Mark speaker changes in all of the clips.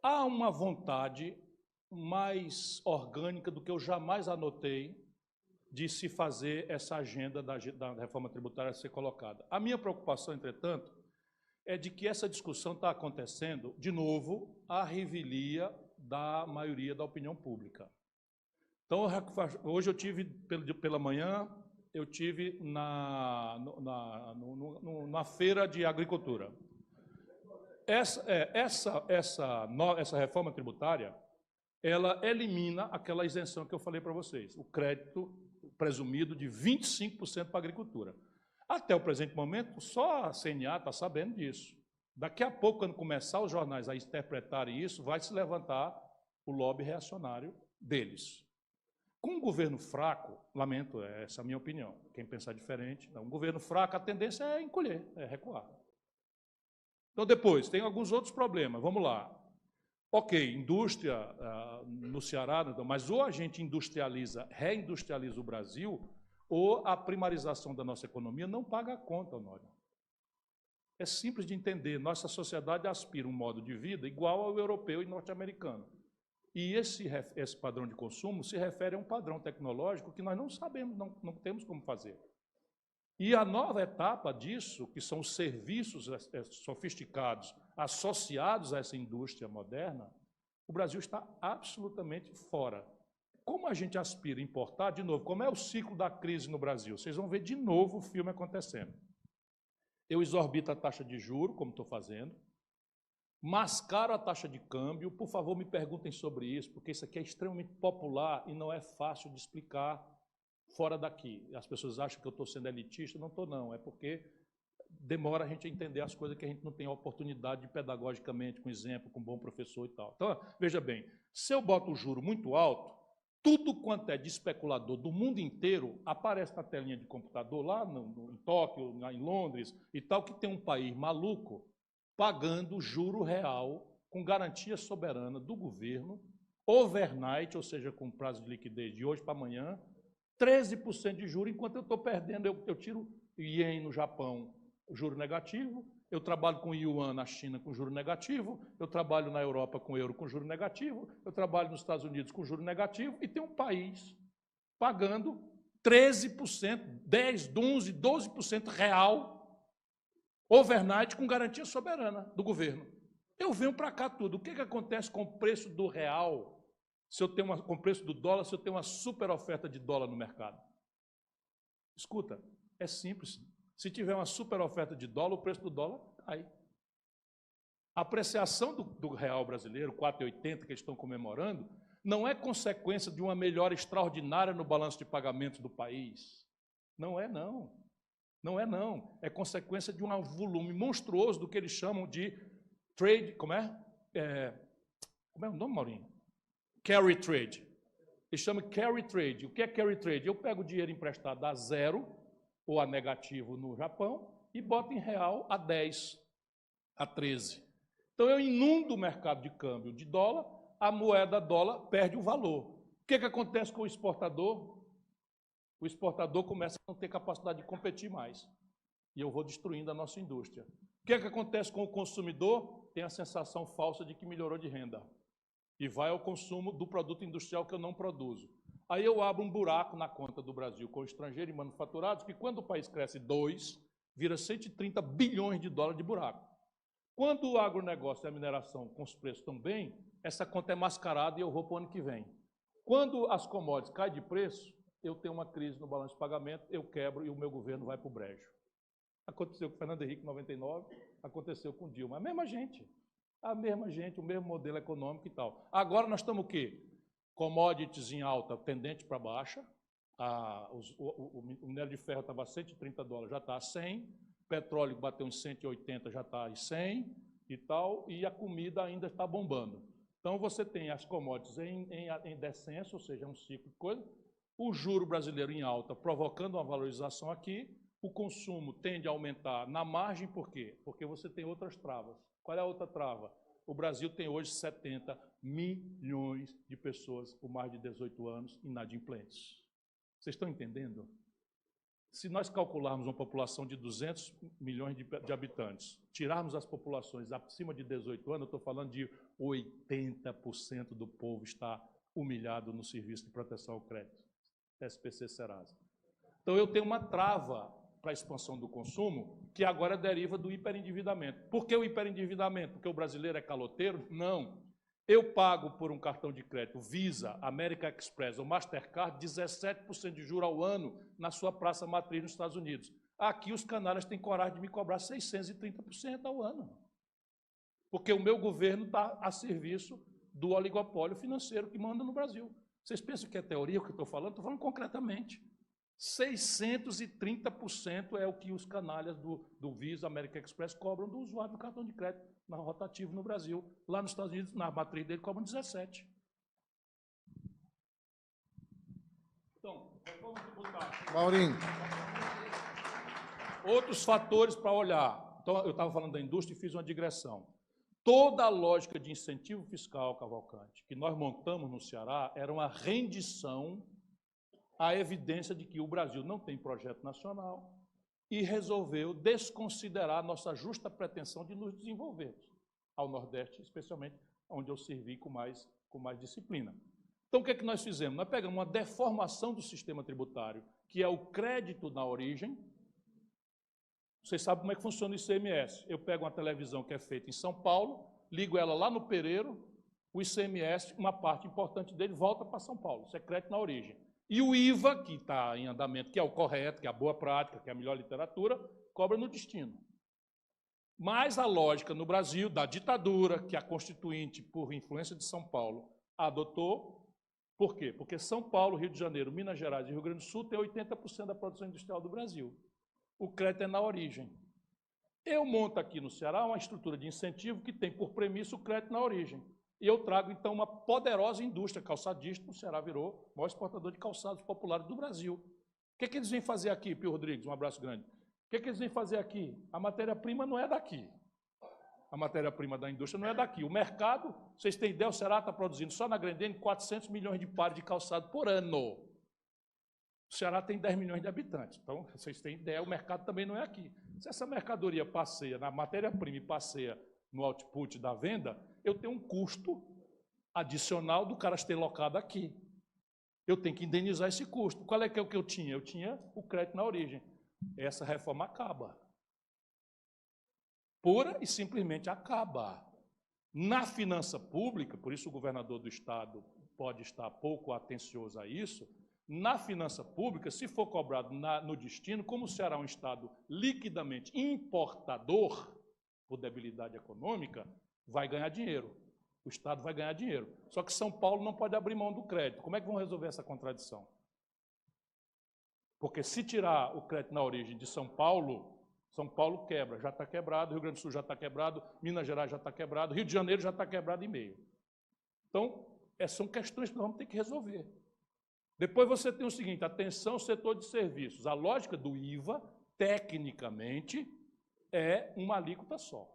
Speaker 1: há uma vontade mais orgânica do que eu jamais anotei de se fazer essa agenda da reforma tributária ser colocada. A minha preocupação, entretanto, é de que essa discussão está acontecendo, de novo, à revelia da maioria da opinião pública. Então, hoje eu tive, pela manhã, eu tive na feira de agricultura. Essa reforma tributária, ela elimina aquela isenção que eu falei para vocês, o crédito presumido de 25% para a agricultura. Até o presente momento, só a CNA está sabendo disso. Daqui a pouco, quando começar os jornais a interpretarem isso, vai se levantar o lobby reacionário deles. Com um governo fraco, lamento, essa é a minha opinião, quem pensar diferente, um governo fraco, a tendência é encolher, é recuar. Então, depois, tem alguns outros problemas, vamos lá. Ok, indústria no Ceará, mas ou a gente reindustrializa o Brasil, ou a primarização da nossa economia não paga a conta, Honório. É simples de entender, nossa sociedade aspira um modo de vida igual ao europeu e norte-americano. E esse padrão de consumo se refere a um padrão tecnológico que nós não sabemos, não temos como fazer. E a nova etapa disso, que são os serviços sofisticados associados a essa indústria moderna, o Brasil está absolutamente fora. Como a gente aspira a importar, de novo, como é o ciclo da crise no Brasil? Vocês vão ver de novo o filme acontecendo. Eu exorbito a taxa de juros, como estou fazendo, mascaro a taxa de câmbio. Por favor, me perguntem sobre isso, porque isso aqui é extremamente popular e não é fácil de explicar fora daqui. As pessoas acham que eu estou sendo elitista, não estou não, é porque demora a gente a entender as coisas que a gente não tem a oportunidade de pedagogicamente, com exemplo, com um bom professor e tal. Então, veja bem, se eu boto o juro muito alto, tudo quanto é de especulador do mundo inteiro aparece na telinha de computador lá em Tóquio, lá em Londres e tal, que tem um país maluco pagando juro real com garantia soberana do governo, overnight, ou seja, com prazo de liquidez de hoje para amanhã, 13% de juros, enquanto eu estou perdendo, eu tiro ien no Japão, juro negativo, eu trabalho com yuan na China com juro negativo, eu trabalho na Europa com euro com juro negativo, eu trabalho nos Estados Unidos com juro negativo, e tem um país pagando 13%, 10%, 11%, 12% real, overnight, com garantia soberana do governo. Eu venho para cá tudo. O que acontece com o preço do real, se eu tenho com o preço do dólar, se eu tenho uma super oferta de dólar no mercado? Escuta, é simples. Se tiver uma super oferta de dólar, o preço do dólar cai. A apreciação do real brasileiro, 4,80, que eles estão comemorando, não é consequência de uma melhora extraordinária no balanço de pagamentos do país. Não é, não. Não é, não. É consequência de um volume monstruoso do que eles chamam de trade... Como é o nome, Maurinho? Carry trade. Eles chamam carry trade. O que é carry trade? Eu pego o dinheiro emprestado a 0 ou a negativo no Japão e boto em real a 10, a 13. Então, eu inundo o mercado de câmbio de dólar, a moeda dólar perde o valor. O que acontece com o exportador? O exportador começa a não ter capacidade de competir mais. E eu vou destruindo a nossa indústria. O que acontece com o consumidor? Tem a sensação falsa de que melhorou de renda. E vai ao consumo do produto industrial que eu não produzo. Aí eu abro um buraco na conta do Brasil com estrangeiro e manufaturados, que quando o país cresce 2, vira 130 bilhões de dólares de buraco. Quando o agronegócio e a mineração com os preços estão bem, essa conta é mascarada e eu vou para o ano que vem. Quando as commodities caem de preço, eu tenho uma crise no balanço de pagamento, eu quebro e o meu governo vai para o brejo. Aconteceu com o Fernando Henrique em 99, aconteceu com o Dilma. A mesma gente, o mesmo modelo econômico e tal. Agora nós estamos o quê? Commodities em alta, tendente para baixa. O minério de ferro estava a 130 dólares, já está a 100. Petróleo bateu uns 180, já está em 100 e tal. E a comida ainda está bombando. Então, você tem as commodities em descenso, ou seja, um ciclo de coisa. O juro brasileiro em alta, provocando uma valorização aqui. O consumo tende a aumentar na margem, por quê? Porque você tem outras travas. Qual é a outra trava? O Brasil tem hoje 70 milhões de pessoas com mais de 18 anos inadimplentes. Vocês estão entendendo? Se nós calcularmos uma população de 200 milhões de habitantes, tirarmos as populações acima de 18 anos, eu estou falando de 80% do povo está humilhado no Serviço de Proteção ao Crédito, SPC Serasa. Então, eu tenho uma trava para a expansão do consumo, que agora deriva do hiperendividamento. Por que o hiperendividamento? Porque o brasileiro é caloteiro? Não. Eu pago por um cartão de crédito Visa, American Express ou Mastercard 17% de juros ao ano na sua praça matriz nos Estados Unidos. Aqui os canalhas têm coragem de me cobrar 630% ao ano. Porque o meu governo está a serviço do oligopólio financeiro que manda no Brasil. Vocês pensam que é teoria o que eu estou falando? Estou falando concretamente. 630% é o que os canalhas do Visa, American Express cobram do usuário do cartão de crédito na rotativo no Brasil. Lá nos Estados Unidos, na matriz dele, cobram 17%. Então, reforma tributária.
Speaker 2: Maurinho.
Speaker 1: Outros fatores para olhar. Então, eu estava falando da indústria e fiz uma digressão. Toda a lógica de incentivo fiscal, Cavalcante, que nós montamos no Ceará, era uma rendição à evidência de que o Brasil não tem projeto nacional e resolveu desconsiderar nossa justa pretensão de nos desenvolvermos, ao Nordeste, especialmente, onde eu servi com mais disciplina. Então, o que é que nós fizemos? Nós pegamos uma deformação do sistema tributário, que é o crédito na origem. Vocês sabem como é que funciona o ICMS. Eu pego uma televisão que é feita em São Paulo, ligo ela lá no Pereiro, o ICMS, uma parte importante dele, volta para São Paulo. Isso é crédito na origem. E o IVA, que está em andamento, que é o correto, que é a boa prática, que é a melhor literatura, cobra no destino. Mas a lógica no Brasil, da ditadura, que a Constituinte, por influência de São Paulo, adotou. Por quê? Porque São Paulo, Rio de Janeiro, Minas Gerais e Rio Grande do Sul têm 80% da produção industrial do Brasil. O crédito é na origem. Eu monto aqui no Ceará uma estrutura de incentivo que tem por premissa o crédito na origem. E eu trago, então, uma poderosa indústria calçadista. O Ceará virou o maior exportador de calçados populares do Brasil. O que é que eles vêm fazer aqui, Pio Rodrigues? Um abraço grande. O que é que eles vêm fazer aqui? A matéria-prima não é daqui. A matéria-prima da indústria não é daqui. O mercado, vocês têm ideia, o Ceará está produzindo só na Grendene 400 milhões de pares de calçado por ano. O Ceará tem 10 milhões de habitantes. Então, vocês têm ideia, o mercado também não é aqui. Se essa mercadoria passeia na matéria-prima e passeia no output da venda, eu tenho um custo adicional do cara ter locado aqui. Eu tenho que indenizar esse custo. Qual é que é o que eu tinha? Eu tinha o crédito na origem. Essa reforma acaba. Pura e simplesmente acaba. Na finança pública, por isso o governador do Estado pode estar pouco atencioso a isso, na finança pública, se for cobrado no destino, como o Ceará é um Estado liquidamente importador, por debilidade econômica, vai ganhar dinheiro. O Estado vai ganhar dinheiro. Só que São Paulo não pode abrir mão do crédito. Como é que vão resolver essa contradição? Porque se tirar o crédito na origem de São Paulo quebra, já está quebrado, Rio Grande do Sul já está quebrado, Minas Gerais já está quebrado, Rio de Janeiro já está quebrado e meio. Então, são questões que nós vamos ter que resolver. Depois você tem o seguinte, atenção, setor de serviços. A lógica do IVA, tecnicamente, é uma alíquota só.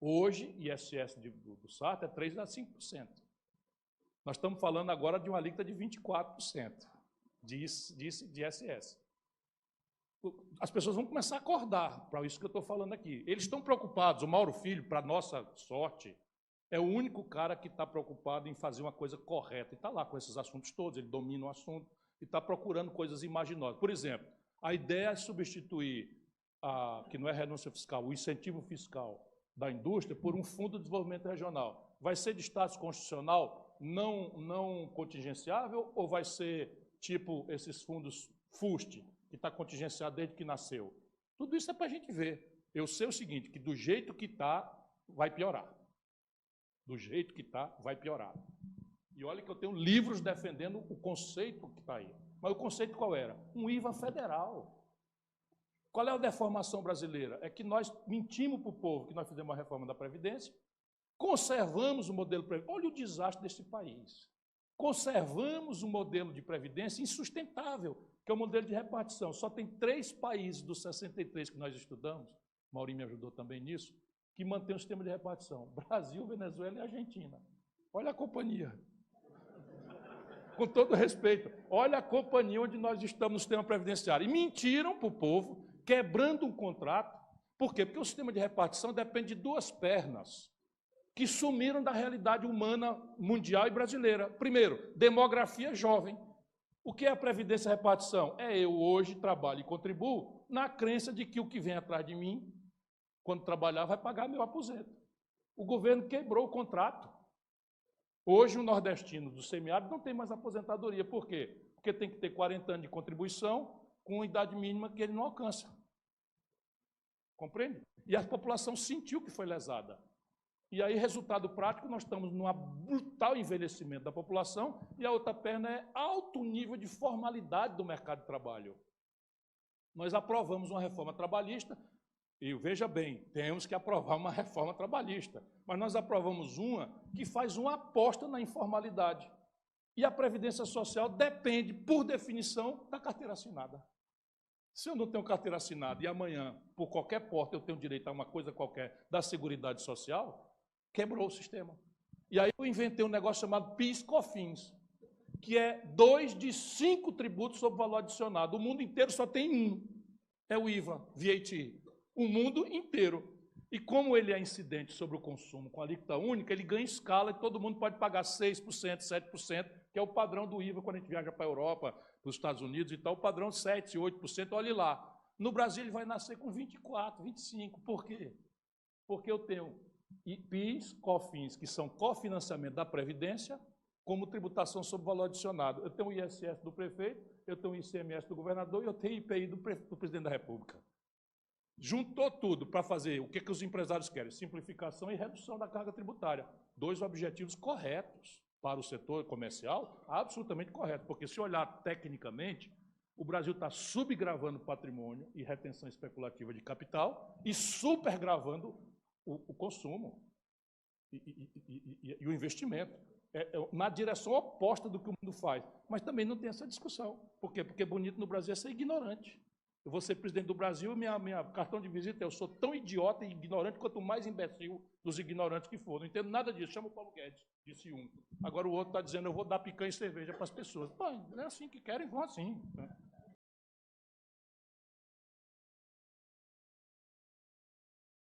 Speaker 1: Hoje, ISS do SAT é 3% a 5%. Nós estamos falando agora de uma alíquota de 24% de ISS. As pessoas vão começar a acordar para isso que eu estou falando aqui. Eles estão preocupados, o Mauro Filho, para nossa sorte, é o único cara que está preocupado em fazer uma coisa correta. E está lá com esses assuntos todos, ele domina o assunto e está procurando coisas imaginosas. Por exemplo, a ideia é substituir, que não é renúncia fiscal, o incentivo fiscal da indústria por um fundo de desenvolvimento regional. Vai ser de status constitucional não contingenciável ou vai ser tipo esses fundos FUST, que está contingenciado desde que nasceu? Tudo isso é para a gente ver. Eu sei o seguinte, que do jeito que está, vai piorar. Do jeito que está, vai piorar. E olha que eu tenho livros defendendo o conceito que está aí. Mas o conceito qual era? Um IVA federal. Qual é a deformação brasileira? É que nós mentimos para o povo que nós fizemos uma reforma da Previdência, conservamos o modelo de Previdência. Olha o desastre desse país. Conservamos um modelo de Previdência insustentável, que é o modelo de repartição. Só tem 3 países dos 63 que nós estudamos, Maurinho me ajudou também nisso, que mantém o sistema de repartição. Brasil, Venezuela e Argentina. Olha a companhia. Com todo respeito, olha a companhia onde nós estamos no sistema previdenciário. E mentiram para o povo, quebrando um contrato. Por quê? Porque o sistema de repartição depende de duas pernas que sumiram da realidade humana mundial e brasileira. Primeiro, demografia jovem. O que é a previdência e repartição? É eu hoje trabalho e contribuo na crença de que o que vem atrás de mim, quando trabalhar, vai pagar meu aposento. O governo quebrou o contrato. Hoje o nordestino do semiárido não tem mais aposentadoria. Por quê? Porque tem que ter 40 anos de contribuição com uma idade mínima que ele não alcança. Compreende? E a população sentiu que foi lesada. E aí, resultado prático, nós estamos num brutal envelhecimento da população e a outra perna é alto nível de formalidade do mercado de trabalho. Nós aprovamos uma reforma trabalhista e, veja bem, temos que aprovar uma reforma trabalhista, mas nós aprovamos uma que faz uma aposta na informalidade. E a Previdência Social depende, por definição, da carteira assinada. Se eu não tenho carteira assinada e amanhã, por qualquer porta, eu tenho direito a uma coisa qualquer da Seguridade Social, quebrou o sistema. E aí eu inventei um negócio chamado PIS/COFINS, que é 2 de 5 tributos sobre valor adicionado. O mundo inteiro só tem um, é o IVA, VAT. O mundo inteiro. E como ele é incidente sobre o consumo com alíquota única, ele ganha escala e todo mundo pode pagar 6%, 7%, que é o padrão do IVA quando a gente viaja para a Europa, para os Estados Unidos e tal, o padrão 7%, 8%, olhe lá. No Brasil ele vai nascer com 24%, 25%. Por quê? Porque eu tenho PIS, COFINS, que são cofinanciamento da Previdência, como tributação sobre valor adicionado. Eu tenho o ISS do prefeito, eu tenho o ICMS do governador e eu tenho o IPI do presidente da República. Juntou tudo para fazer o que os empresários querem? Simplificação e redução da carga tributária. 2 objetivos corretos para o setor comercial, absolutamente corretos, porque se olhar tecnicamente, o Brasil está subgravando patrimônio e retenção especulativa de capital e supergravando o consumo e o investimento. Na direção oposta do que o mundo faz. Mas também não tem essa discussão. Por quê? Porque bonito no Brasil é ser ignorante. Eu vou ser presidente do Brasil e minha cartão de visita é eu sou tão idiota e ignorante quanto o mais imbecil dos ignorantes que for. Não entendo nada disso. Chama o Paulo Guedes, disse um. Agora o outro está dizendo eu vou dar picanha e cerveja para as pessoas. Pô, não é assim que querem, vão assim. Né?